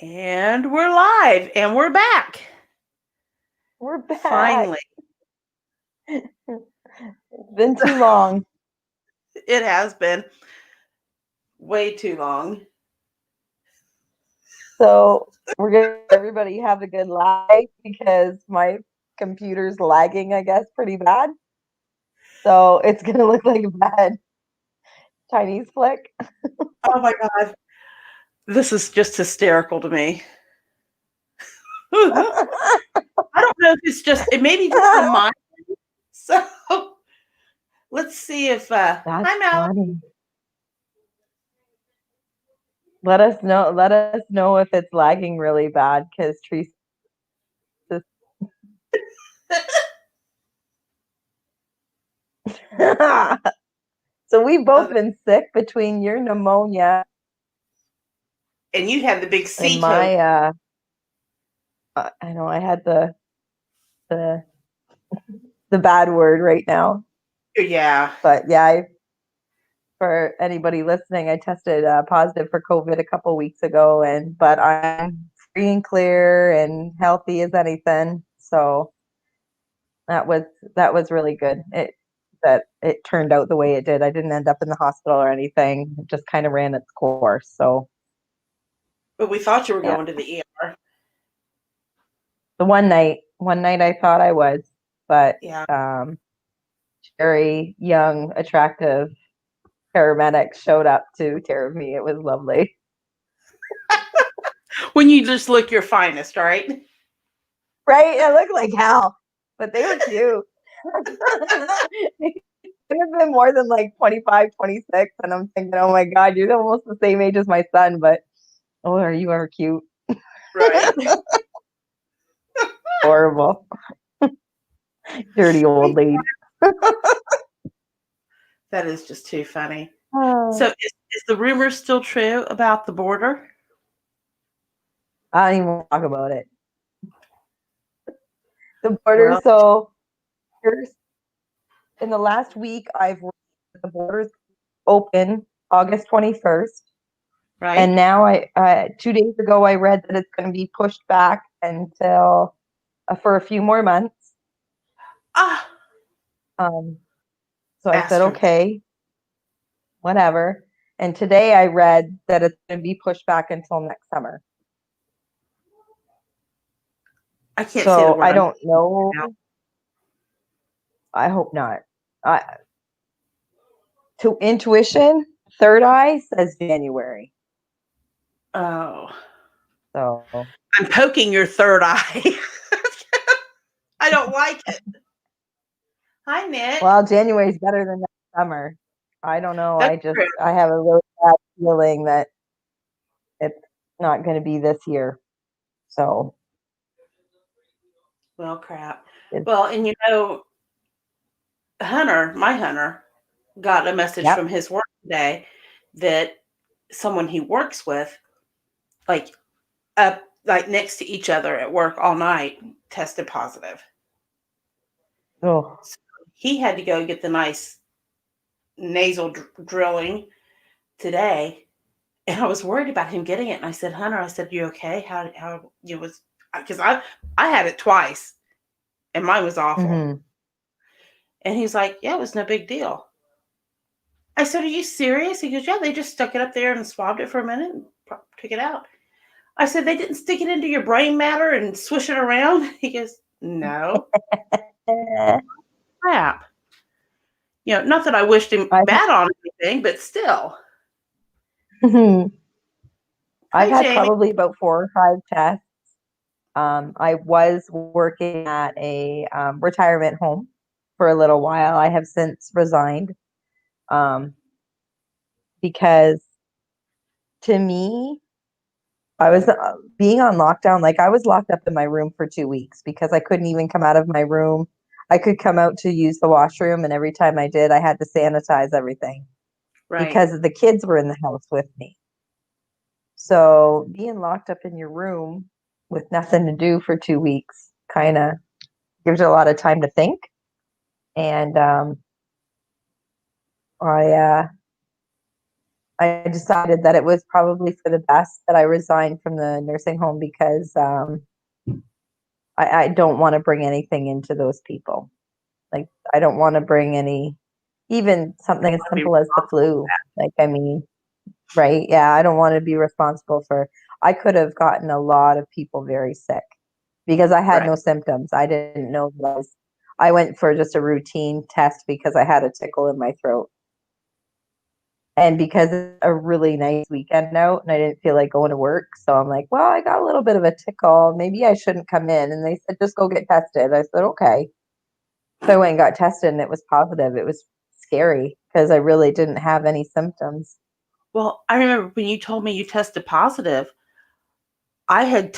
And we're live and we're back. We're back. Finally. It's been too long. It has been way too long. So we're going to everybody have a good life because my computer's lagging, I guess, pretty bad. So it's going to look like a bad Chinese flick. Oh my God. This is just hysterical to me. I don't know if it's just, it may be just from mine. So let's see if, That's hi Mal. funny. Let us know if it's lagging really bad because Teresa. So we've both been sick between your pneumonia And you had the big and C COVID. my I know I had the the bad word right now. Yeah. But yeah, for anybody listening, I tested positive for COVID a couple weeks ago, but I'm free and clear and healthy as anything. So that was that was really good. It turned out the way it did. I didn't end up in the hospital or anything. It just kind of ran its course. So But we thought you were yeah, going to the ER. the one night I thought I was, but Yeah. very young, attractive paramedics showed up to take care of me. It was lovely. When you just look your finest, right? Right? I look like hell, but they were cute. They have been more than like 25, 26, and I'm thinking, oh my God, you're almost the same age as my son, but oh, are you ever cute? Right. Horrible. Dirty old lady. That is just too funny. So Oh, is the rumor still true about the border? I don't even talk about it. The border. Well, So here's in the last week, the borders open August 21st. And right? now 2 days ago, I read that it's going to be pushed back until for a few more months. Ah, Um, so I said, bastards. okay, whatever. And today I read that it's going to be pushed back until next summer. I can't say the So word I I'm don't know. now. I hope not. I, to intuition, third eye says January. Oh. So I'm poking your third eye. I don't like it. Hi, Nick. well, January is better than next summer. I don't know. That's true. I have a really bad feeling that it's not going to be this year. So Well, crap. it's, Well, and my Hunter, got a message yep. from his work today that someone he works with, like up like next to each other at work all night, tested positive. Oh, So he had to go get the nice nasal drilling today. And I was worried about him getting it. And I said, Hunter, I said, you okay? How you was, because I had it twice and mine was awful. mm-hmm. And he's like, yeah, it was no big deal. I said, are you serious? He goes, yeah, they just stuck it up there and swabbed it for a minute and took it out. I said, they didn't stick it into your brain matter and swish it around? He goes, no. Crap. Not that I wished him I've, bad on anything, but still. I've Hi, had Jamie. probably about 4 or 5 tests. I was working at a retirement home for a little while. I have since resigned um, because to me, I was being on lockdown. Like I was locked up in my room for 2 weeks because I couldn't even come out of my room. I could come out to use the washroom, and every time I did, I had to sanitize everything Right. because the kids were in the house with me. So being locked up in your room with nothing to do for 2 weeks kind of gives you a lot of time to think. And I I decided that it was probably for the best that I resigned from the nursing home because I don't want to bring anything into those people. Like, I don't want to bring any, even something as Be simple as the responsible for flu. Like, I mean, right? Yeah, I don't want to be responsible for, I could have gotten a lot of people very sick because I that. had Right. no symptoms. I didn't know that I went for just a routine test because I had a tickle in my throat. And because it's a really nice weekend out and I didn't feel like going to work. So I'm like, well, I got a little bit of a tickle. Maybe I shouldn't come in. And they said, just go get tested. I said, okay. So I went and got tested and it was positive. It was scary because I really didn't have any symptoms. Well, I remember when you told me you tested positive, I had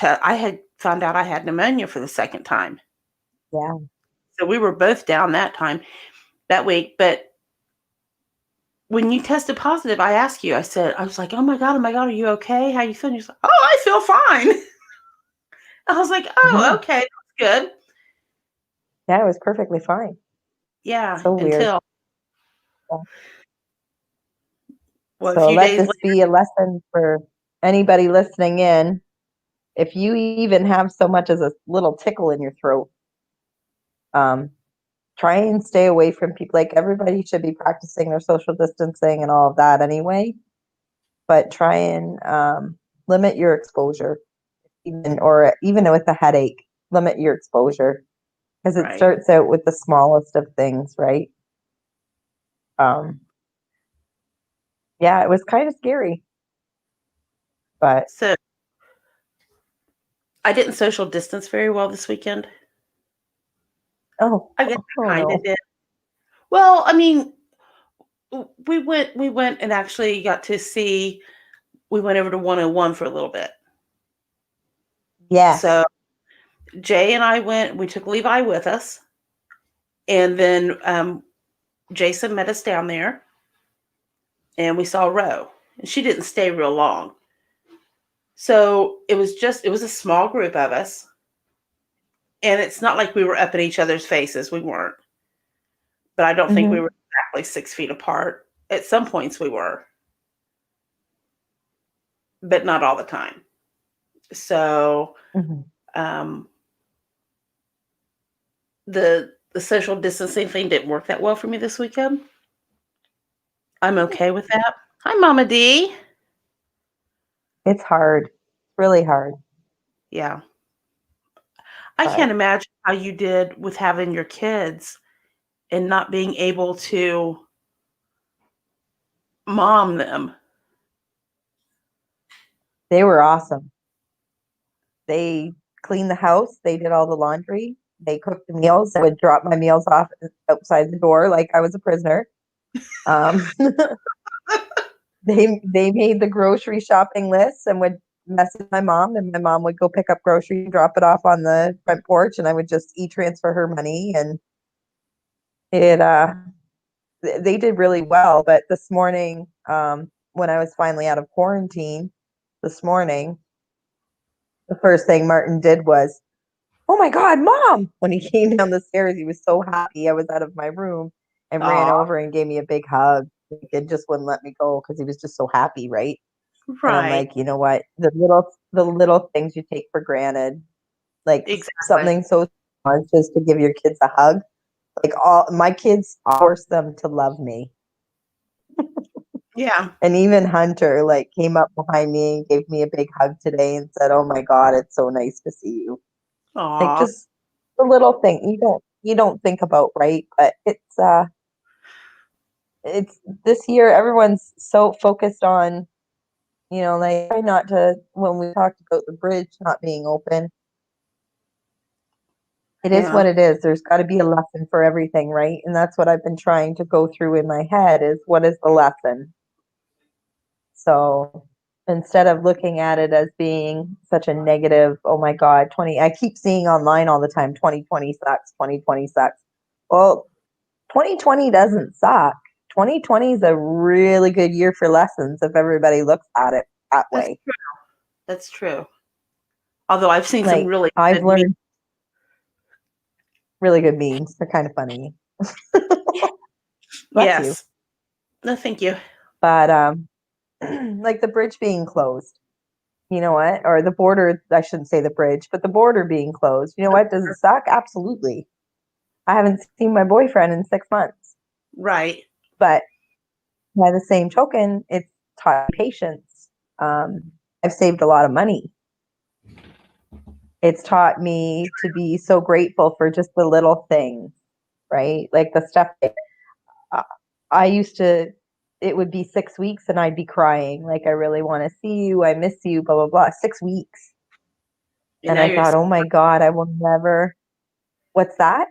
found out I had pneumonia for the second time. Yeah. So we were both down that week, but when you tested positive, I asked you, I was like, oh my God, are you okay? How you feeling? You're like, oh, I feel fine. I was like, oh, Hmm. okay, that's good. Yeah, it was perfectly fine. Yeah, So weird. until, Yeah. well, a So few let days this later. be a lesson for anybody listening in. If you even have so much as a little tickle in your throat, um, try and stay away from people. Like, everybody should be practicing their social distancing and all of that anyway, but try and limit your exposure, even with a headache, limit your exposure because it Right. starts out with the smallest of things, right? Um, yeah, it was kind of scary, but So I didn't social distance very well this weekend. oh, I guess oh I kind of no, did. Well, I mean, we went and actually got to see, we went over to 101 for a little bit. yes, So Jay and I went, we took Levi with us, and then Jason met us down there, and we saw Ro. And she didn't stay real long. So it was a small group of us. And it's not like we were up in each other's faces. We weren't. But I don't think we hmm were exactly 6 feet apart. At some points we were, but not all the time. So hmm um, the social distancing thing didn't work that well for me this weekend. I'm okay with that. Hi, Mama D. it's hard, really hard, Yeah. I can't but imagine how you did with having your kids and not being able to mom them. they were awesome. They cleaned the house, they did all the laundry, they cooked the meals. I would drop my meals off outside the door like I was a prisoner. Um, they made the grocery shopping list and would message my mom, and my mom would go pick up groceries and drop it off on the front porch, and I would just e-transfer her money, and it they did really well. But this morning, when I was finally out of quarantine this morning, the first thing Martin did was, "Oh my God, Mom!" When he came down the stairs, he was so happy I was out of my room and ran Aw, over and gave me a big hug. Like, it just wouldn't let me go because he was just so happy, right? And I'm right. like, you know what? The little things you take for granted, like Exactly. something so small as just to give your kids a hug. Like, all my kids, I force them to love me. Yeah. And even Hunter like came up behind me and gave me a big hug today and said, "Oh my God, it's so nice to see you." Like, Aw. just the little thing you don't think about, right? But it's this year everyone's so focused on, like, try not to, when we talked about the bridge not being open, it is Yeah. what it is. There's got to be a lesson for everything, right? And that's what I've been trying to go through in my head is, what is the lesson? So instead of looking at it as being such a negative, oh my God, I keep seeing online all the time, 2020 sucks, 2020 sucks. Well, 2020 doesn't suck. 2020 is a really good year for lessons if everybody looks at it that That's way. true. That's true. Although I've seen some Like, really I've good me. learned really good memes. They're kind of funny. Bless you. Yes. No, thank you. But like the bridge being closed. You know what? Or the border, I shouldn't say the bridge, but the border being closed. You know what? Does it suck? Absolutely. I haven't seen my boyfriend in 6 months. Right. But by the same token, it's taught me patience. I've saved a lot of money. It's taught me to be so grateful for just the little things, right? Like the stuff uh, I used to, it would be 6 weeks and I'd be crying. Like, I really want to see you. I miss you, blah, blah, blah. 6 weeks. And And now I you're at, thought, oh my God, I will never. What's that?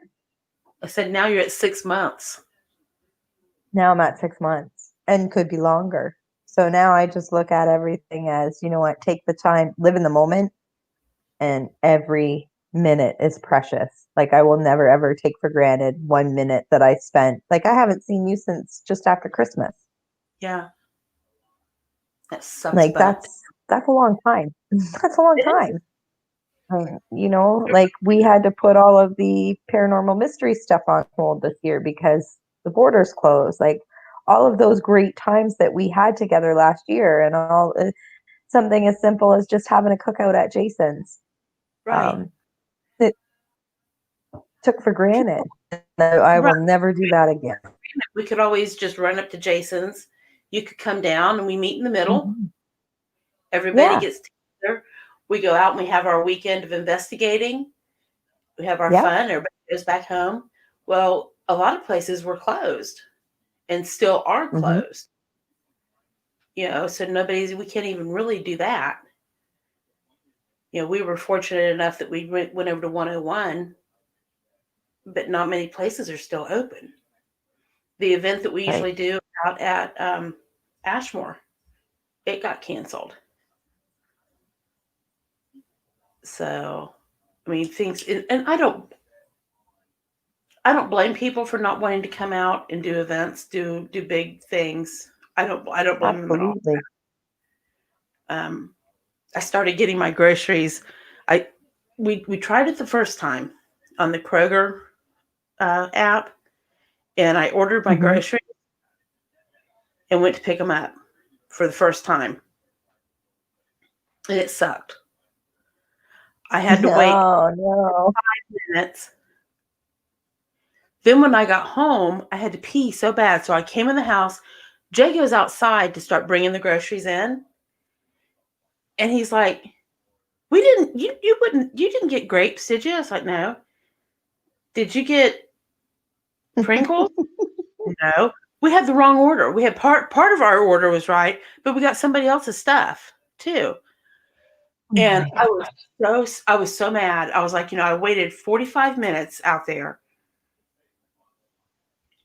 I said, now you're at 6 months. Now I'm at 6 months and could be longer. So now I just look at everything as, you know what, take the time, live in the moment, and every minute is precious. Like, I will never ever take for granted 1 minute that I spent. Like, I haven't seen you since just after Christmas. Yeah. That sucks, Like, but that's a long time. That's a long it is. time. You know, like we had to put all of the paranormal mystery stuff on hold this year because the borders closed. Like, all of those great times that we had together last year, and all something as simple as just having a cookout at Jason's. Right. Um, it took for granted. I Right. will never do that again. We could always just run up to Jason's. You could come down and we meet in the middle. Mhm. Everybody Yeah. gets together. We go out and we have our weekend of investigating. We have our Yep. fun. Everybody goes back home. Well, a lot of places were closed and still are Hmm. closed. So we can't even really do that. We were fortunate enough that we went over to 101, but not many places are still open. The event that we Right. usually do out at Ashmore, it got canceled. So, I mean, things, and I don't blame people for not wanting to come out and do events, do big things. I don't blame them at all. Absolutely. Um, I started getting my groceries. I we tried it the first time on the Kroger app, and I ordered my Hmm. groceries and went to pick them up for the first time, and it sucked. I had to wait Oh no. minutes. Then when I got home, I had to pee so bad, so I came in the house. Jay goes outside to start bringing the groceries in, and he's like, "We didn't. You didn't get grapes, did you?" I was like, "No." Did you get Pringles? No. We had the wrong order. We had part of our order was right, but we got somebody else's stuff too. Oh And my God. I was so mad. I was like, I waited 45 minutes out there,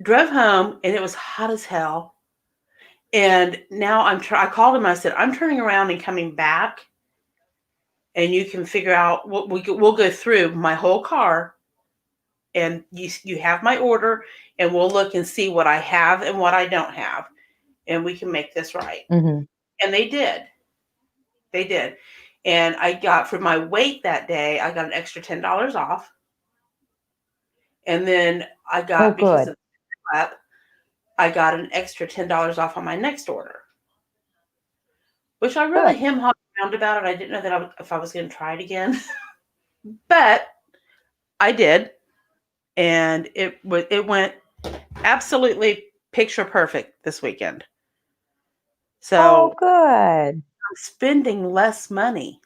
drove home, and it was hot as hell. And now I called him. I said, I'm turning around and coming back, and you can figure out what we'll go through my whole car, and you have my order, and we'll look and see what I have and what I don't have, and we can make this right. Hmm. And they did. They did. And I got for my weight that day, I got an extra $10 off. And then I Oh, got because good. of that, I got an extra $10 off on my next order, which I really Good. hem-hawed around about it. I didn't know that if I was going to try it again, but I did, and it went absolutely picture perfect this weekend. Oh, So good. I'm spending less money.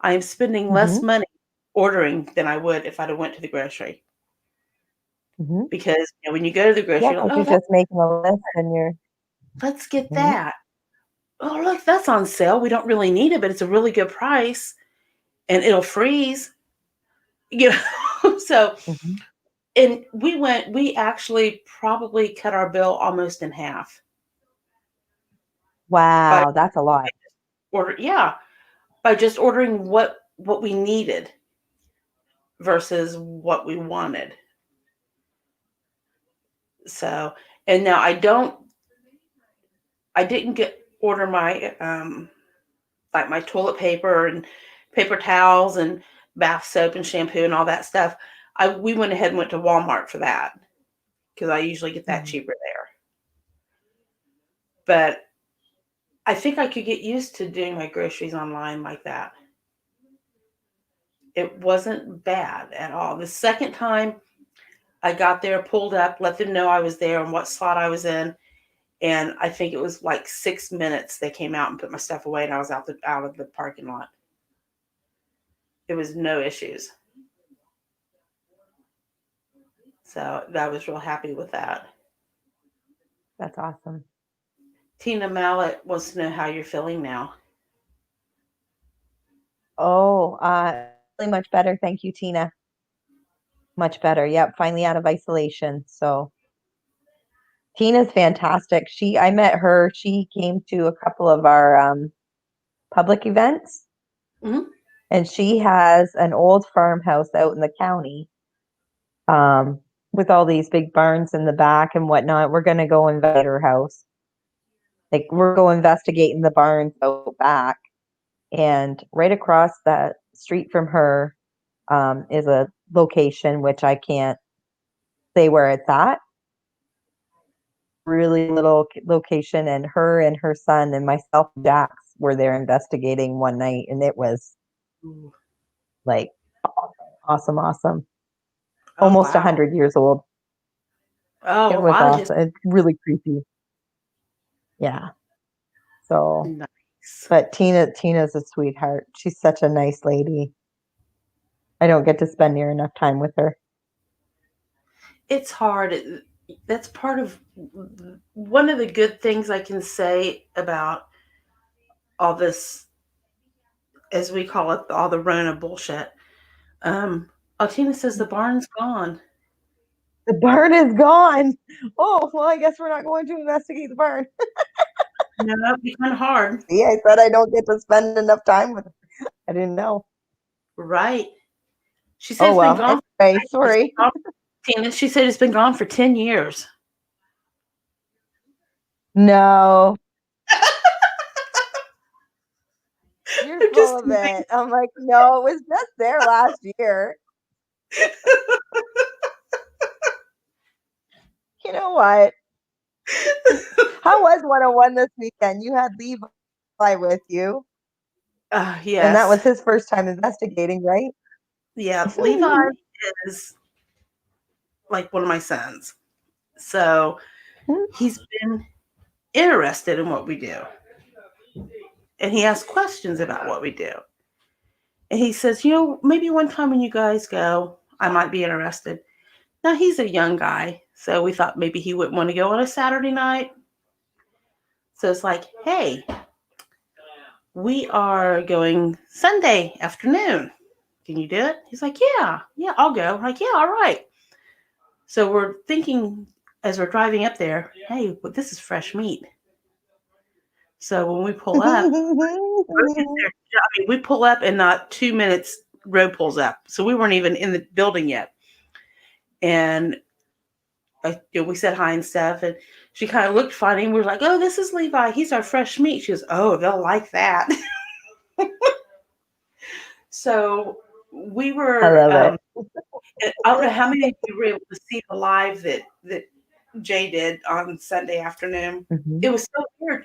I am spending less Hmm. money ordering than I would if I'd have went to the grocery. Hmm. Because when you go to the Yeah, grocery, you're like, because oh, you're just making a list and you're. let's get Mhm. that. Oh, look, that's on sale. We don't really need it, but it's a really good price, and it'll freeze. You know, so Mhm. and we actually probably cut our bill almost in half by Wow, that's a lot. yeah, by just ordering what we needed versus what we wanted. So, and now I didn't get order my like my toilet paper and paper towels and bath soap and shampoo and all that stuff. We went ahead and went to Walmart for that because I usually get that Mhm. cheaper there. But I think I could get used to doing my groceries online like that. It wasn't bad at all. The second time I got there, pulled up, let them know I was there and what slot I was in, and I think it was like 6 minutes they came out and put my stuff away, and I was out of the parking lot. It was no issues, so I was real happy with that. That's awesome. Tina Mallet wants to know how you're feeling now. Oh, really much better. Thank you, Tina. Much better. Yep, finally out of isolation. So Tina's fantastic. I met her. She came to a couple of our public events, Hmm. and she has an old farmhouse out in the county, um, with all these big barns in the back and whatnot. We're gonna go invite her house. Like we're going investigating the barns out back, and right across that street from her is a location which I can't say where it's at. Really little location, and her son and myself, Jax, were there investigating one night, and it was like awesome, awesome. Oh Almost wow! 100 years old. Oh, It a was lot of his awesome. It's really creepy. Yeah. So, nice. but Tina's a sweetheart. She's such a nice lady. I don't get to spend near enough time with her. It's hard. That's part of one of the good things I can say about all this, as we call it, all the Rona bullshit. Altina says the barn's gone. The barn is gone. Oh, well, I guess we're not going to investigate the barn. No, that'd be kind of hard. See, I said I don't get to spend enough time with her. I didn't know. Right. She said Oh, it's been well. gone. Anyway, It's sorry. been gone, Tina. She said it's been gone for 10 years. No, you're I'm full just of it. I'm like, no, it was just there last year. You know what? How was 101 this weekend? You had Levi with you, and that Yes. was his first time investigating, right? Yeah. Levi is like one of my sons. So he's been interested in what we do. And he asks questions about what we do. And he says, maybe one time when you guys go, I might be interested. Now he's a young guy, so we thought maybe he wouldn't want to go on a Saturday night. So it's like, hey, we are going Sunday afternoon. Can you do it? He's like, yeah, I'll go. I'm like, yeah, all right. So we're thinking as we're driving up there, hey, well, this is fresh meat. So when we pull up, we pull up and not 2 minutes, road pulls up. So we weren't even in the building yet. And we said hi and stuff. And she kind of looked funny. And we were like, oh, this is Levi. He's our fresh meat. She goes, oh, they'll like that. So we I were, love it. I don't know how many of you were able to see the live that Jay did on Sunday afternoon. Mhm. It was so weird.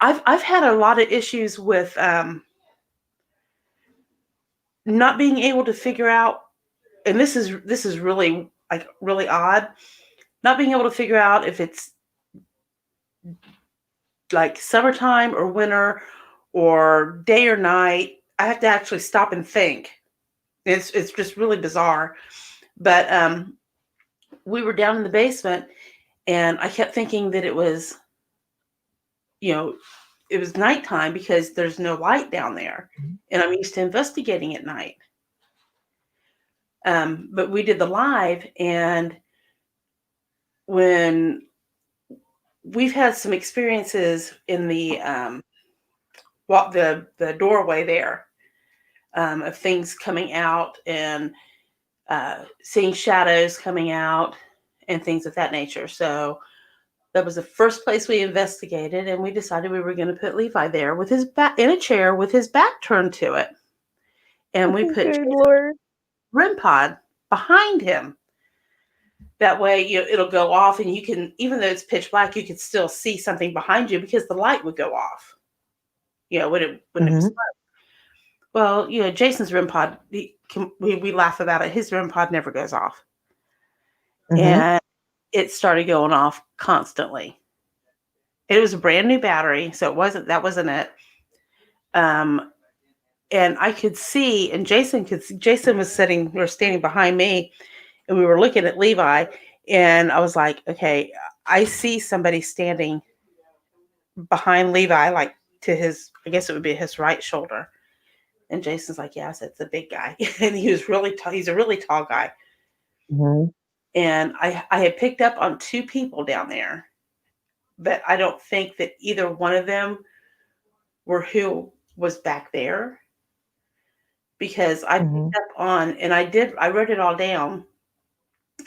I've had a lot of issues with not being able to figure out, and this is really like really odd, not being able to figure out if it's like summertime or winter or day or night. I have to actually stop and think. It's just really bizarre. But we were down in the basement, and I kept thinking that you know, it was nighttime because there's no light down there, and I'm used to investigating at night. But we did the live, and when we've had some experiences in the the doorway there, of things coming out and seeing shadows coming out and things of that nature. So that was the first place we investigated, and we decided we were going to put Levi there with his back in a chair with his back turned to it, and we put Good Jason's Lord. REM pod behind him. That way, it'll go off, and you can, even though it's pitch black, you could still see something behind you because the light would go off. When it was Mhm. slow. Well, Jason's REM pod, we laugh about it. His REM pod never goes off, Mhm. and it started going off constantly. It was a brand new battery, so that wasn't it. Um, and I could see, and Jason was sitting or standing behind me, and we were looking at Levi, and I was like, okay, I see somebody standing behind Levi, like to his, I guess it would be his right shoulder. And Jason's like, yes, it's a big guy. And he was really tall. He's a really tall guy. Mhm. And I had picked up on two people down there, but I don't think that either one of them were who was back there, because I picked Mhm. up on, and I wrote it all down.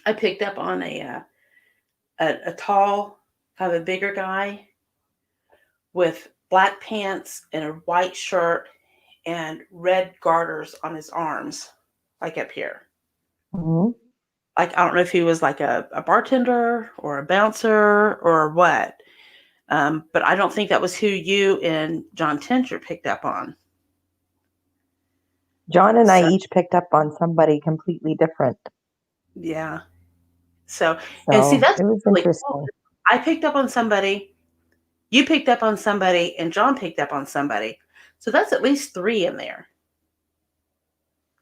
I picked up on a tall, kind of a bigger guy with black pants and a white shirt and red garters on his arms, like up here. Mhm. Like, I don't know if he was like a bartender or a bouncer or what. But I don't think that was who you and John Tincher picked up on. John and I So, each picked up on somebody completely different. yeah. So, and see, So that's it was really cool. interesting. I picked up on somebody, you picked up on somebody, and John picked up on somebody. So that's at least three in there,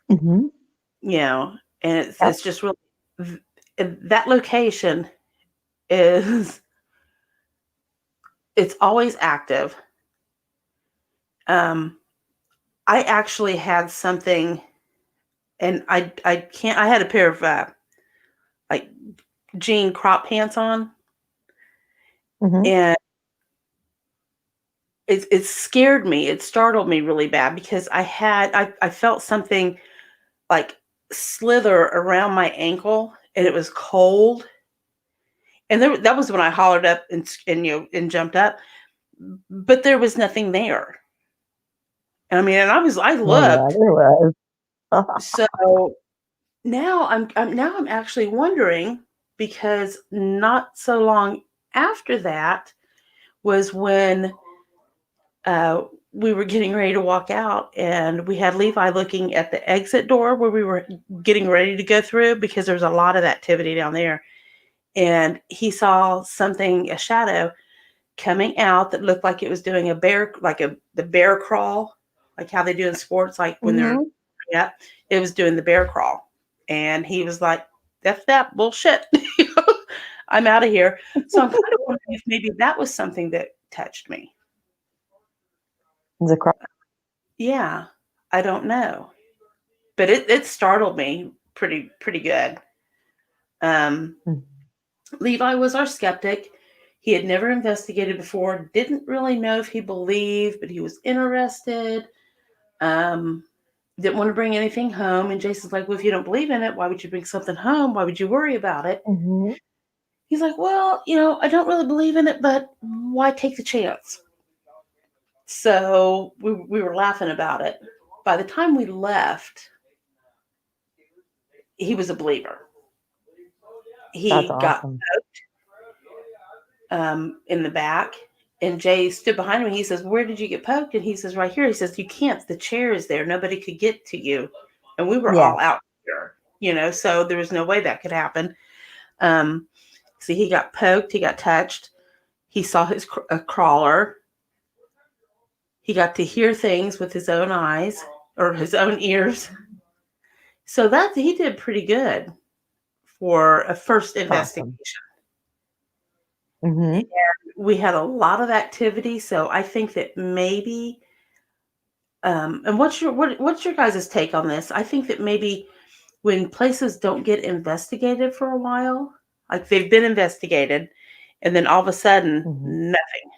Mhm. you know, and it's Yep. just really, that location is, it's always active. Um, I actually had something, and I can't, I had a pair of like jean crop pants on, Mhm. and it scared me. It startled me really bad because I felt something like slither around my ankle, and it was cold. And that was when I hollered up and jumped up, but there was nothing there. And I mean, and I Oh yeah, looked. there was. So now I'm actually wondering, because not so long after that was when uh, we were getting ready to walk out, and we had Levi looking at the exit door where we were getting ready to go through, because there's a lot of activity down there. And he saw something, a shadow coming out that looked like it was doing a bear, like the bear crawl, like how they do in sports, like when they're, Mhm. yeah, it was doing the bear crawl. And he was like, "That's that bullshit." I'm out of here. So I'm kind of wondering if maybe that was something that touched me. It's a cro- Yeah, I don't know, but it startled me pretty good. Um, Mm. Levi was our skeptic. He had never investigated before, didn't really know if he believed, but he was interested. Um, didn't want to bring anything home. And Jason's like, "Well, if you don't believe in it, why would you bring something home? Why would you worry about it?" Mhm. He's like, "Well, I don't really believe in it, but why take the chance?" So we were laughing about it. By the time we left, he was a believer. That's He got awesome. in the back, and Jay stood behind him. And he says, "Where did you get poked?" And he says, "Right here." He says, "You can't. The chair is there. Nobody could get to you." And we were Yeah. all out here, so there was no way that could happen. Um, See, he got poked. He got touched. He saw a crawler. He got to hear things with his own eyes or his own ears. So that he did pretty good for a first That's awesome. investigation. Mhm. We had a lot of activity, so I think that maybe. And what's your guys' take on this? I think that maybe when places don't get investigated for a while, like they've been investigated, and then all of a sudden Mhm. nothing,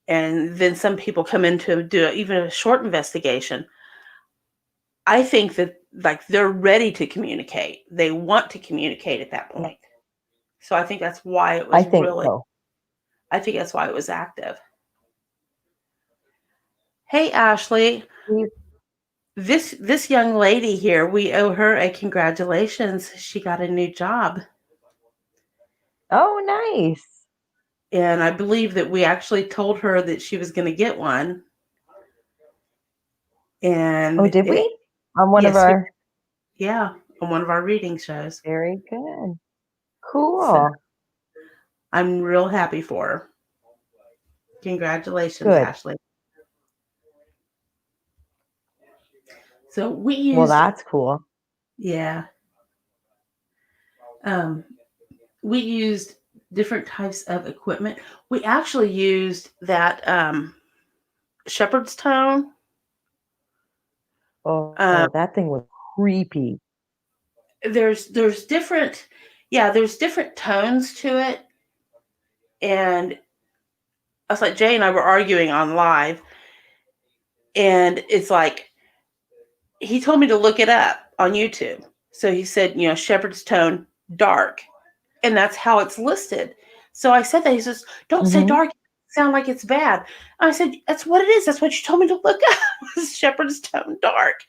and then some people come in to do even a short investigation. I think that, like, they're ready to communicate. They want to communicate at that point. So I think that's why it I was think really. so. I think that's why it was active. Hey, Ashley. this young lady here, we owe her a congratulations. She got a new job, Oh, nice. and I believe that we actually told her that she was going to get one. Oh, And did it, we? On one of yes, our yeah, on one of our reading shows. very good. So Cool. I'm real happy for her. Congratulations, Good. Ashley. So we Well, used, that's cool. yeah, um, we used different types of equipment. We actually used that shepherd's tone. Um, Oh, that thing was creepy. there's different, yeah, there's different tones to it, and I was like Jay and I were arguing on live, and it's like he told me to look it up on YouTube. So he said, shepherd's tone dark, and that's how it's listed. So I said that. He says, "Don't say Mhm. dark. Sound like it's bad." I said, "That's what it is. That's what you told me to look up. Was shepherd's tone dark."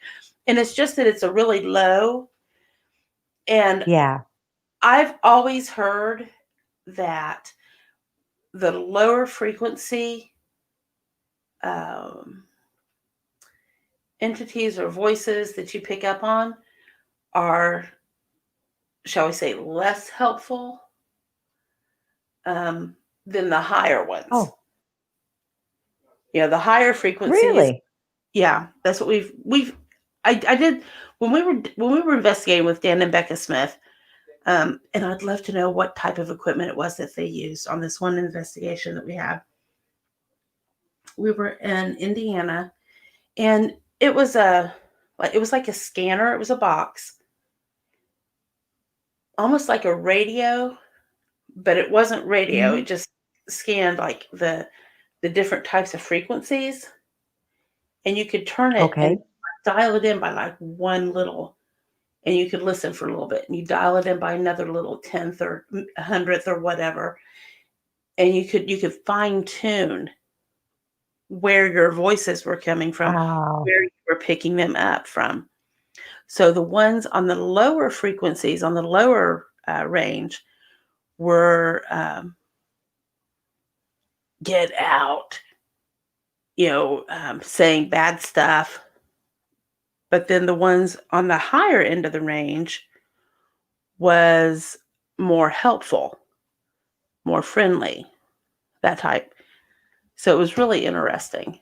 And it's just that it's a really low. And Yeah. I've always heard that the lower frequency um, entities or voices that you pick up on are, shall we say, less helpful um, than the higher ones. Oh, The higher frequencies. really? Yeah, that's what we've. I did when we were investigating with Dan and Becca Smith, and I'd love to know what type of equipment it was that they used on this one investigation that we had. We were in Indiana, and it was like a scanner. It was a box, almost like a radio, but it wasn't radio. Mhm. It just scanned like the different types of frequencies, and you could turn it and Okay. dial it in by like one little, and you could listen for a little bit, and you dial it in by another little tenth or hundredth or whatever, and you could fine tune where your voices were coming from, Wow. where you were picking them up from. So the ones on the lower frequencies, on the lower range, were get out, saying bad stuff. But then the ones on the higher end of the range was more helpful, more friendly, that type. So it was really interesting.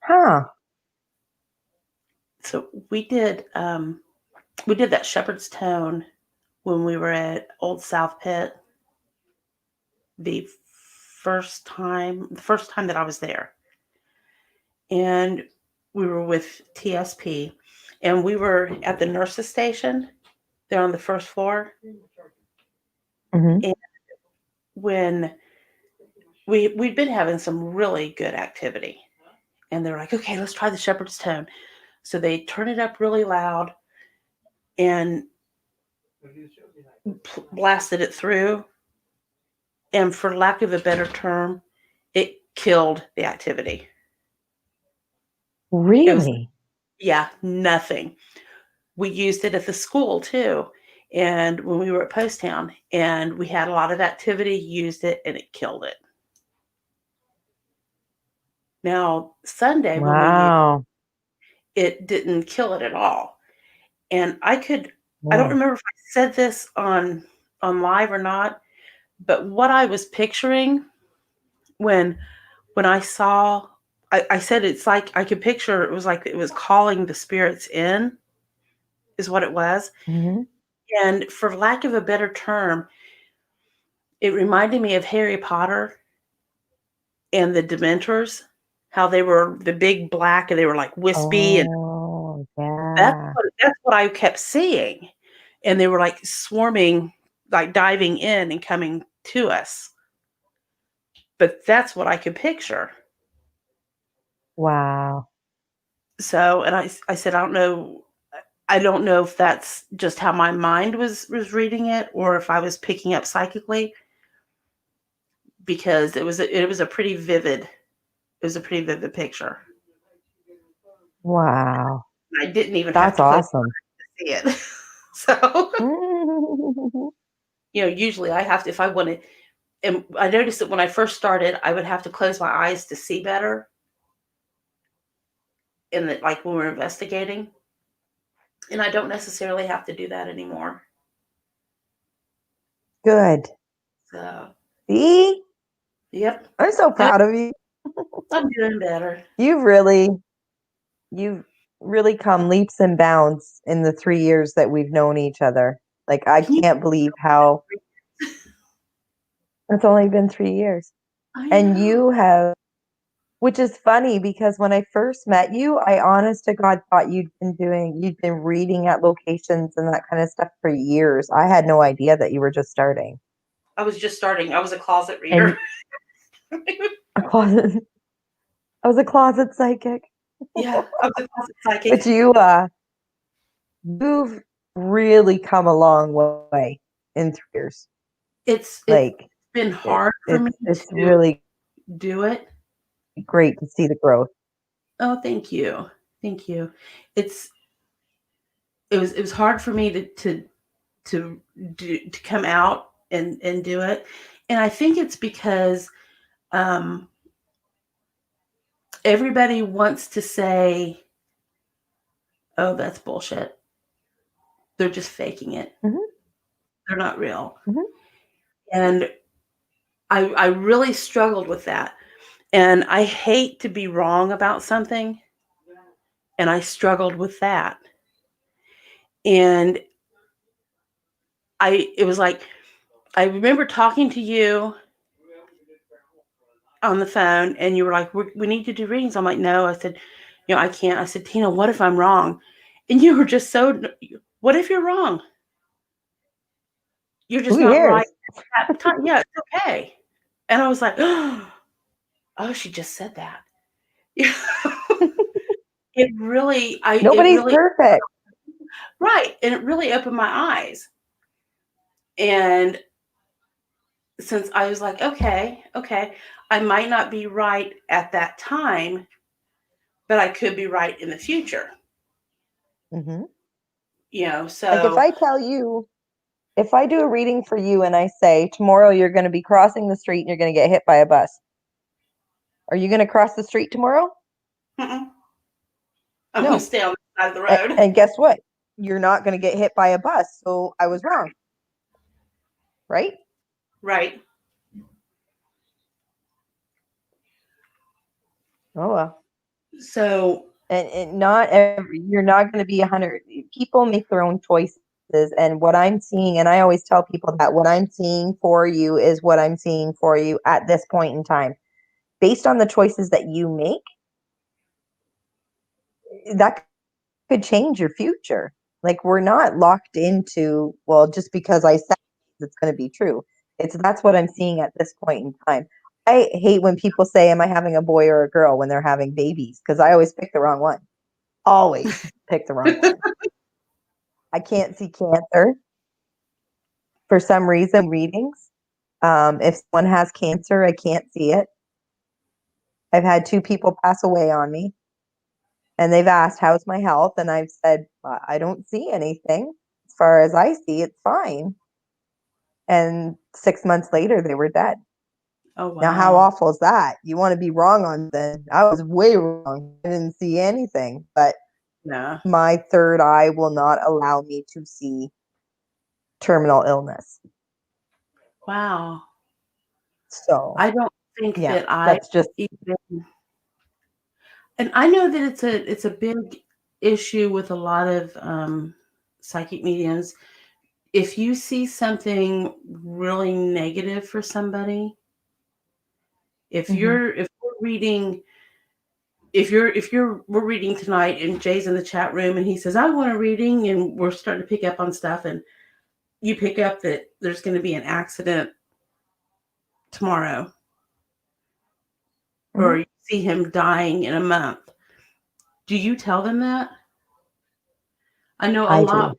Huh. So we did that shepherd's tone when we were at Old South Pit the first time that I was there. And we were with TSP, and we were at the nurses station there on the first floor. Mhm. And when we'd been having some really good activity, and they're like, "Okay, let's try the shepherd's tone." So they turn it up really loud and blasted it through, and for lack of a better term, it killed the activity. It was, Really? yeah, nothing. We used it at the school too. And when we were at Post Town and we had a lot of activity, used it and it killed it. Now, Sunday when we used Wow. it, didn't kill it at all. And I don't Oh. remember if I said this on live or not, but what I was picturing when I saw, I said it's like I could picture it was like it was calling the spirits in, is what it was. Mhm. And for lack of a better term, it reminded me of Harry Potter and the Dementors, how they were the big black and they were like wispy, and Oh, that's yeah. what I kept seeing. And they were like swarming, like diving in and coming to us. But that's what I could picture. Wow. So, and I said, I don't know if that's just how my mind was reading it or if I was picking up psychically, because it was a pretty vivid picture. Wow. I didn't even have That's to close awesome. my eyes to see it. So, Mhm. usually I have to, if I want to, and I noticed that when I first started, I would have to close my eyes to see better in the, like when we're investigating, and I don't necessarily have to do that anymore. Good. So, See? yep, I'm so and proud of you. I'm doing better. You've really you've really come leaps and bounds in the 3 years that we've known each other. Like, I Can you can't believe how it's only been 3 years. I And know. you have which is funny because when I first met you, I honest to God thought you'd been reading at locations and that kind of stuff for years. I had no idea that you were just starting. I was just starting. I was a closet reader. And a closet I was a closet psychic. Yeah, I was a closet But psychic. you've really come a long way in 3 years. It's Like, been hard for me it's to really do it. great to see the growth. Oh, thank you. Thank you. It's it was hard for me to to come out and do it. And I think it's because um everybody wants to say, "Oh, that's bullshit. They're just faking it. Mhm, They're not real." mhm. And I really struggled with that. And I hate to be wrong about something, and I struggled with that. And it was like I remember talking to you on the phone, and you were like, "We need to do readings." I'm like, "No." I said, "I can't." I said, "Tina, what if I'm wrong?" And you were just so, "What if you're wrong? You're Who just not right cares? at that time. Yeah, it's okay." And I was like, "Oh, she just said that." It Nobody's really, perfect. right. And it really opened my eyes. And since I was like, okay, okay, I might not be right at that time, but I could be right in the future, Mhm. Like, so if I do a reading for you and I say, "Tomorrow you're gonna be crossing the street and you're gonna get hit by a bus." Are you gonna cross the street tomorrow? mm-mm, I'm going to No. stay on the side of the A road. and guess what? You're not gonna get hit by a bus, so I was wrong, right? Right. Oh, well. So, And not every you're not gonna be 100 people make their own choices, and what I'm seeing and I always tell people that what I'm seeing for you is what I'm seeing for you at this point in time. Based on the choices that you make, that could change your future. Like, we're not locked into, well, just because I said it's gonna be true. That's what I'm seeing at this point in time. I hate when people say, "Am I having a boy or a girl?" when they're having babies, because I always pick the wrong one. Always pick the wrong one. I can't see cancer for some reason readings. If someone has cancer, I can't see it. I've had 2 people pass away on me, and they've asked, "How's my health?" And I've said, I don't see anything. As far as I see, it's fine." And 6 months later, they were dead. oh Now, how wow. awful is that? You want to be wrong on then. I was way wrong. I didn't see anything, but Yeah. my third eye will not allow me to see terminal illness. Wow. So, I don't think yeah, that I that's just even, and I know that it's a big issue with a lot of psychic mediums. If you see something really negative for somebody, mhm, if we're reading, if you're we're reading tonight and Jay's in the chat room and he says, "I want a reading," and we're starting to pick up on stuff, and you pick up that there's going to be an accident tomorrow, or mhm. you see him dying in a month, do you tell them that? I know a I lot. do.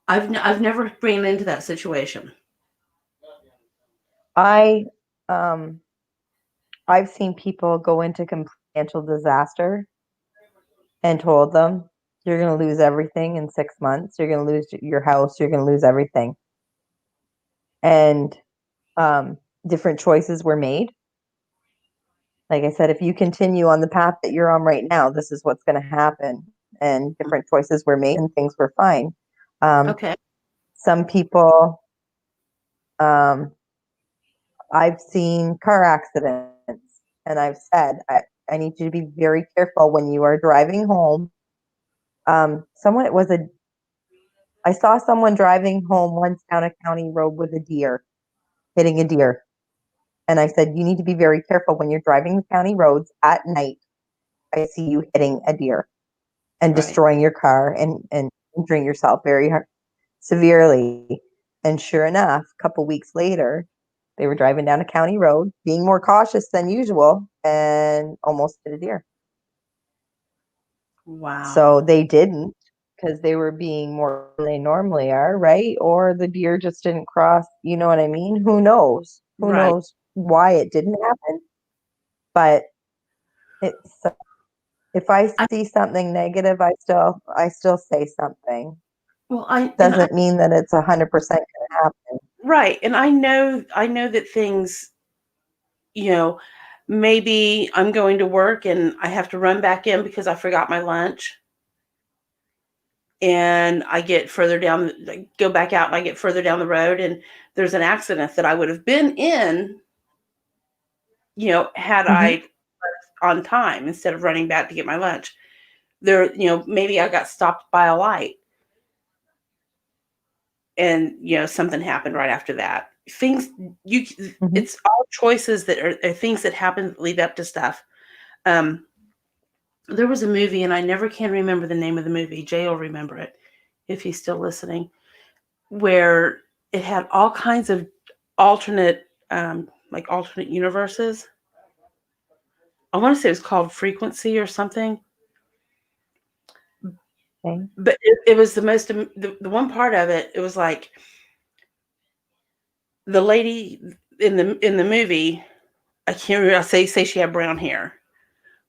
I've never ran into that situation. I um I've seen people go into financial disaster and told them, you're going to lose everything in 6 months. You're going to lose your house. You're going to lose everything. And different choices were made. Like I said, if you continue on the path that you're on right now, this is what's going to happen. And different choices were made and things were fine. Okay. Some people, um, I've seen car accidents, and I've said, I need you to be very careful when you are driving home. Someone, it was a, I saw someone driving home once down a county road with a deer, hitting a deer. And I said, you need to be very careful when you're driving the county roads at night. I see you hitting a deer and Right. destroying your car and injuring yourself very severely. And sure enough, a couple weeks later, they were driving down a county road, being more cautious than usual, and almost hit a deer. Wow. So they didn't, because they were being more than they normally are, right? Or the deer just didn't cross, you know what I mean? Who knows? Who Right. knows why it didn't happen? But it's if I I, see something negative, I still say something. well, Doesn't mean that it's 100% gonna happen. right. And I know that things, you know, maybe I'm going to work and I have to run back in because I forgot my lunch. And I get further down, I go back out and I get further down the road and there's an accident that I would have been in, had I Mhm, left on time instead of running back to get my lunch. There, maybe I got stopped by a light and, something happened right after that. Things you mhm. It's all choices that are things that happen that lead up to stuff. Um, there was a movie and I never can remember the name of the movie. Jay will remember it if he's still listening, where it had all kinds of alternate, alternate universes. I want to say it was called Frequency or something, Okay. but it was the most, the one part of it, it was like the lady in the movie, I can't remember, I say she had brown hair.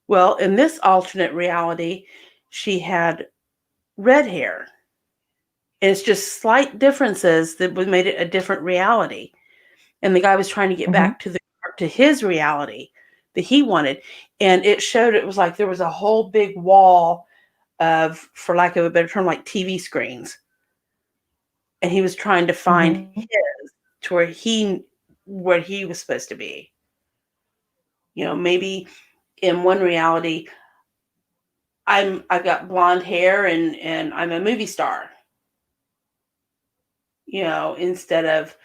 Well, in this alternate reality, she had red hair. And it's just slight differences that would made it a different reality. And the guy was trying to get Mhm, back to his reality that he wanted. And it showed, it was like there was a whole big wall of, for lack of a better term, like TV screens. And he was trying to find mhm, his to where he was supposed to be. Maybe in one reality, I've got blonde hair and I'm a movie star, instead of,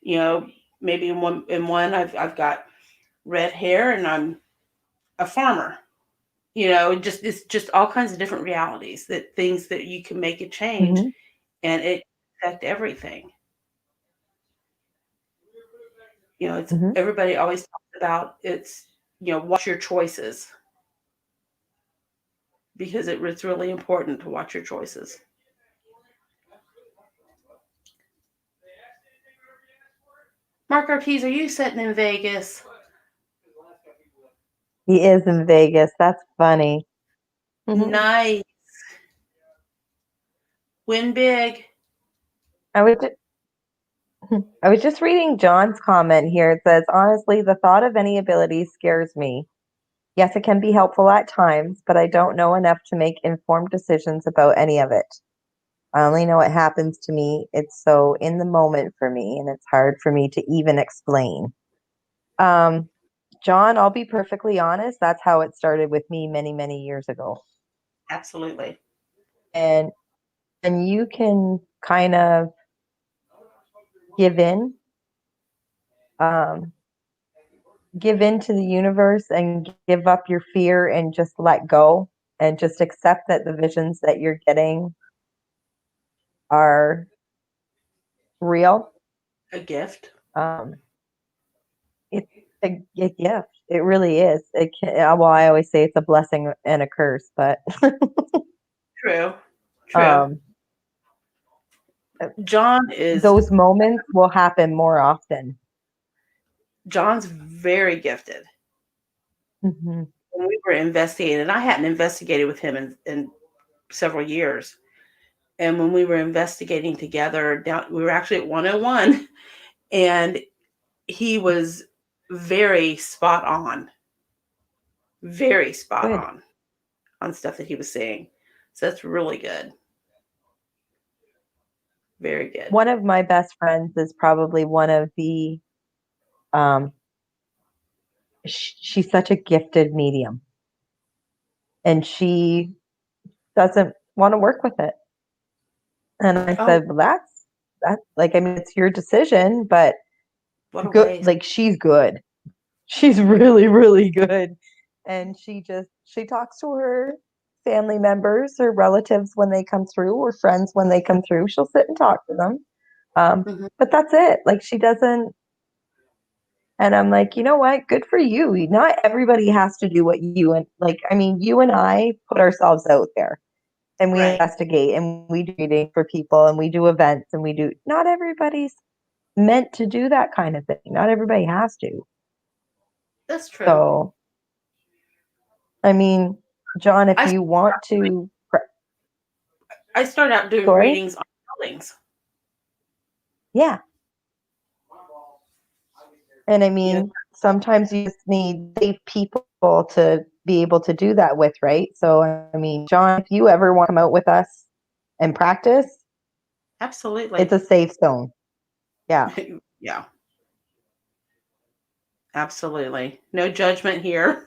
you know, maybe in one I've got red hair and I'm a farmer. It's just all kinds of different realities, that things that you can make a change mhm, and it affect everything. It's mhm, everybody always talks about, it's, watch your choices, because it's really important to watch your choices. Mark Ortiz, are you sitting in Vegas? He is in Vegas, that's funny. Mhm. Nice. Win big. I was I was just reading John's comment here. It says, honestly, the thought of any ability scares me. Yes, it can be helpful at times, but I don't know enough to make informed decisions about any of it. I only know it happens to me. It's so in the moment for me, and it's hard for me to even explain. Um, John, I'll be perfectly honest, that's how it started with me many, many years ago. Absolutely. And you can kind of give in, um, give in to the universe and give up your fear and just let go and just accept that the visions that you're getting are real. A gift. Um, it's a gift. It really is. It can, well, I always say it's a blessing and a curse, but True. True. um, John is those moments will happen more often. John's very gifted. Mhm. when we were investigating, and I hadn't investigated with him in several years. And when we were investigating together, down we were actually at 101, and he was very very spot Good. on stuff that he was saying. So that's really good. Very good. One of my best friends is probably one of the um she's such a gifted medium, and she doesn't want to work with it. And I Oh, said, well, that's like, I mean, it's your decision, but what a good, waste. like she's good. She's really, really good. And she talks to her family members or relatives when they come through, or friends when they come through. She'll sit and talk to them. Mhm. But that's it. Like she doesn't. And I'm like, you know what? Good for you. Not everybody has to do what you and like, I mean, you and I put ourselves out there and we Right. investigate and we do reading for people and we do events and we do, not everybody's meant to do that kind of thing. Not everybody has to. That's true. So, I mean, John, if I you want to, I started out doing sorry, readings on buildings. yeah. And I You know, mean, sometimes you just need safe people to be able to do that with, right? So, I mean, John, if you ever want to come out with us and practice, it's absolutely. a safe zone. Yeah, Yeah, absolutely. No judgment here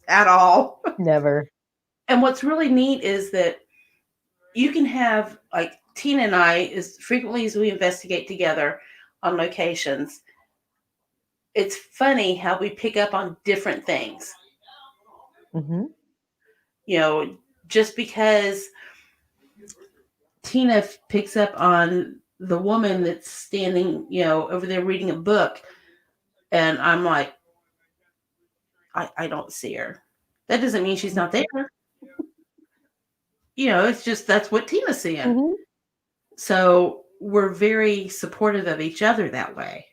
at all. never. And what's really neat is that you can have, like, Tina and I, as frequently as we investigate together on locations, it's funny how we pick up on different things. Hmm. You know, just because Tina picks up on the woman that's standing, over there reading a book, and I'm like, I don't see her. That doesn't mean she's not there. It's just that's what Tina's seeing. Hmm. So we're very supportive of each other that way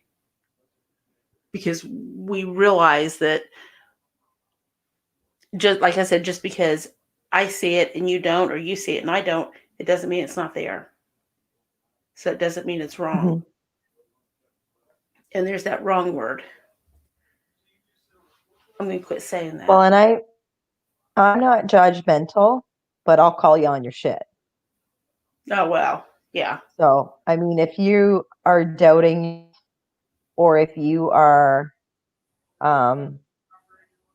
because we realize that, just like I said, just because I see it and you don't, or you see it and I don't, it doesn't mean it's not there. So it doesn't mean it's wrong. Hmm. And there's that wrong word. I'm going to quit saying Well, that. and I'm not judgmental, but I'll call you on your shit. Oh, well, yeah. So, I mean, if you are doubting or if you are, um,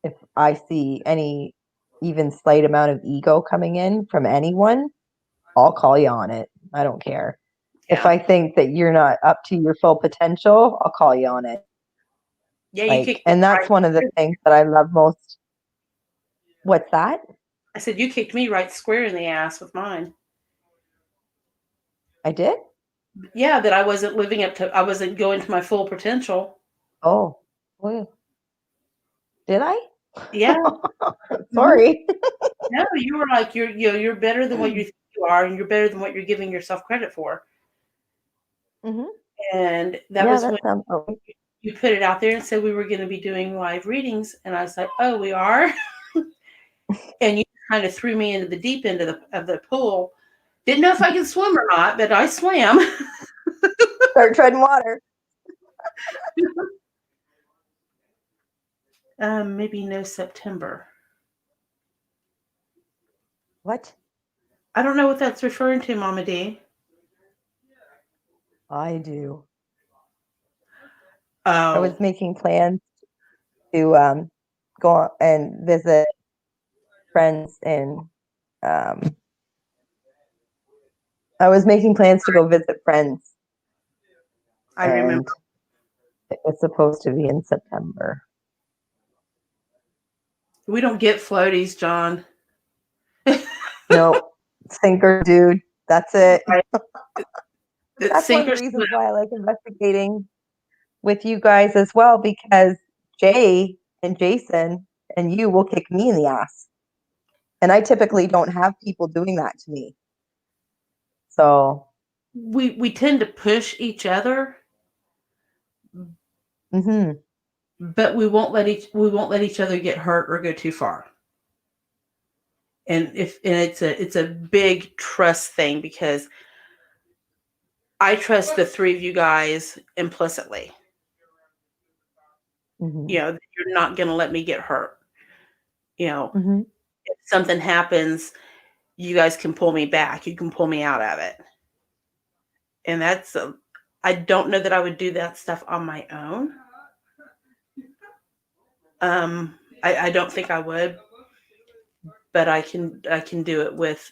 if I see any even slight amount of ego coming in from anyone, I'll call you on it. I don't care. If Yeah. I think that you're not up to your full potential, I'll call you on it. Yeah, you Like, kicked me and that's right. one of the things that I love most. What's that? I said, you kicked me right square in the ass with mine. I did? Yeah, that I wasn't going to my full potential. Oh, well, did I? Yeah. Mhm. Sorry. No, you were like, you're better than what you think you are, and you're better than what you're giving yourself credit for. Hmm. And that Yeah, was when that sounds okay. you put it out there and said we were going to be doing live readings, and I was like, oh, we are. And you kind of threw me into the deep end of the pool. Didn't know if I could swim or not, but I swam. Start treading water. Maybe no September. What? I don't know what that's referring to, Mama D. I do. I Oh, was making plans to go and visit friends in um I was making plans to go visit friends, I remember. and it was supposed to be in September. We don't get floaties, John. Nope. Sinker, dude. That's it. Right? But That that's one of the sinkers. reasons why I like investigating with you guys as well, because Jay and Jason and you will kick me in the ass. And I typically don't have people doing that to me. So, We tend to push each other, mhm. but we won't let each other get hurt or go too far. And it's a big trust thing because I trust the three of you guys implicitly. Mhm. You're not going to let me get hurt. You know, Mhm. if something happens, you guys can pull me back. You can pull me out of it. And I don't know that I would do that stuff on my own. Um, I don't think I would, but I can do it with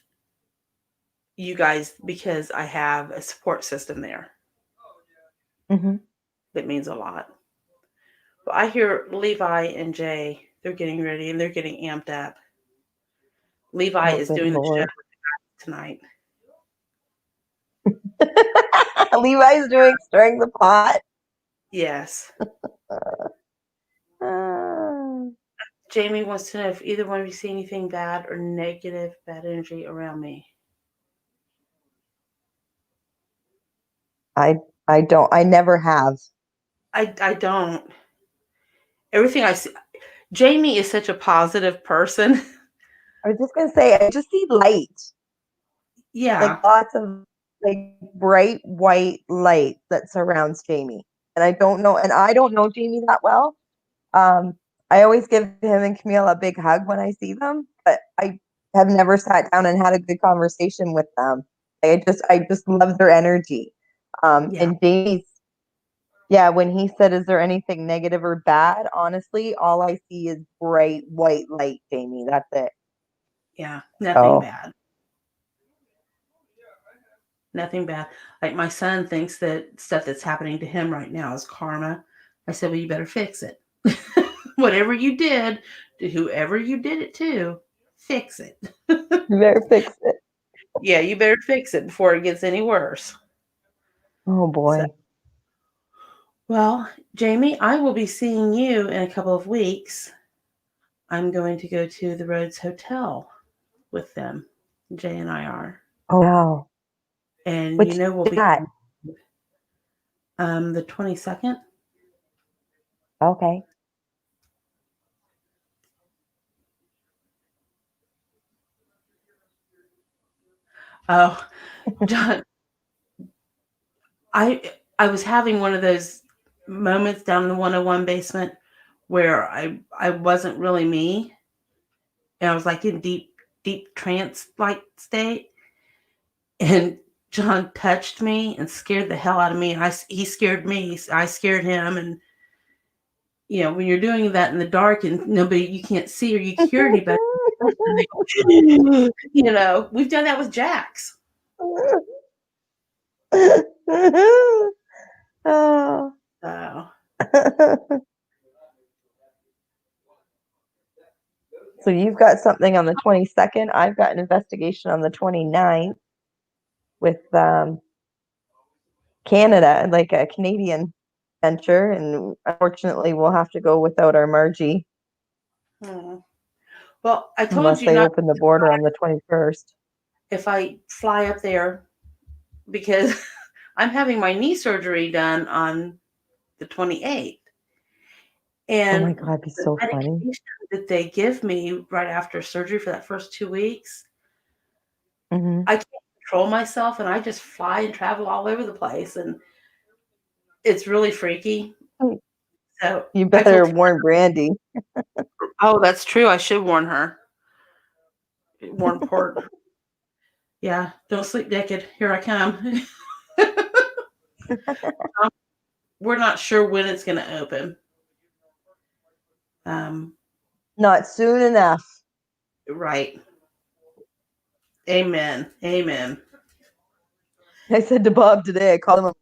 you guys because I have a support system there Mhm. that means a lot. But I hear Levi and Jay, they're getting ready and they're getting amped up. Levi Oh, is good doing the show lord. tonight. Levi's doing stirring the pot. Yes. Uh, Jamie wants to know if either one of you see anything bad or negative, bad energy around me. I I don't. I never have. I don't. Everything I see, Jamie is such a positive person. I was just gonna say, I just see light, like Yeah, lots of like bright white light that surrounds Jamie. And I don't know Jamie that well. Um, I always give him and Camille a big hug when I see them, but I have never sat down and had a good conversation with them. I just love their energy. yeah, And Jamie's, yeah, when he said, "Is there anything negative or bad?" Honestly, all I see is bright white light, Jamie. That's it. yeah. Nothing Oh, bad. Nothing bad. Like my son thinks that stuff that's happening to him right now is karma. I said, well, you better fix it. Whatever you did to whoever you did it to, fix it. you better fix it. Yeah, you better fix it before it gets any worse. Oh So, boy. well, Jamie, I will be seeing you in a couple of weeks. I'm going to go to the Rhodes Hotel with them. Jay and I are. Oh wow. And Which we'll is be that? the 22nd. Okay. Oh, John, I I was having one of those moments down in the 101 basement where I wasn't really me, and I was like in deep trance like state, and John touched me and scared the hell out of me. He scared me. I scared him, and when you're doing that in the dark and nobody you can't see or you hear anybody, and they go, we've done that with Jax. Oh. So So you've got something on the 22nd. I've got an investigation on the 29th with Canada, like a Canadian venture, and unfortunately we'll have to go without our Margie hmm. Well, I told unless you they not open the border on the 21st. if I fly up there because I'm having my knee surgery done on the 28th. Oh my And God, it'd be the so funny. medication that they give me right after surgery for that first 2 weeks, Hmm. I can't control myself and I just fly and travel all over the place. And it's really freaky. So You I told, better warn Brandy. oh, that's true. I should warn her. Warn Port. Yeah, don't sleep naked. Here I come. We're not sure when it's going to open. Um, Not soon enough. right. Amen. Amen. I said to Bob today, I called him,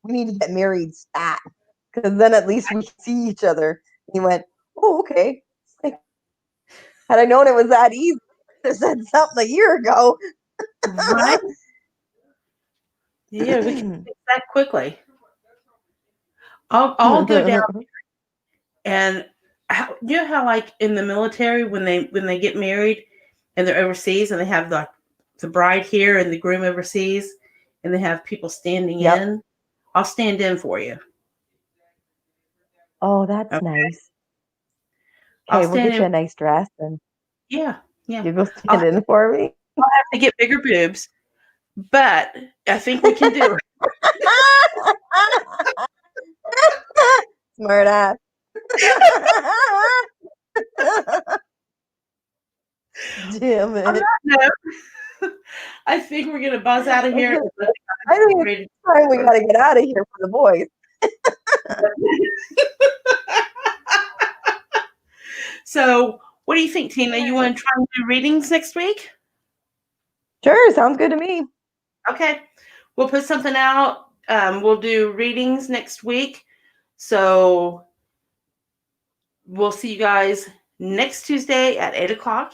we need to get married stat because then at least we can see each other. He went, oh, okay. Like, had I known it was that easy, I said something a year ago. Right? Yeah, we can fix that quickly. I'll go down and how like in the military when they get married and they're overseas and they have the bride here and the groom overseas and they have people standing Yep. in. I'll stand in for you. Oh, that's Okay? nice. I'll Okay, we'll stand get in. you a nice dress and Yeah. Yeah. You go I'll stand in for me. have to get bigger boobs, but I think we can do it. Smart ass. Damn On it. that note, I think we're gonna buzz out of here and let I the think guys it's time we gotta get out of here for the boys. So, what do you think, Tina? You want to try and do readings next week? Sure, sounds good to me. Okay, we'll put something out. We'll do readings next week. So we'll see you guys next Tuesday at 8 o'clock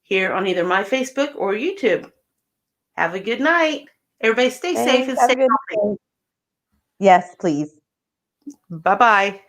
here on either my Facebook or YouTube. Have a good night. Everybody stay safe Thanks. and Have stay a good healthy. night. Yes, please. Bye bye.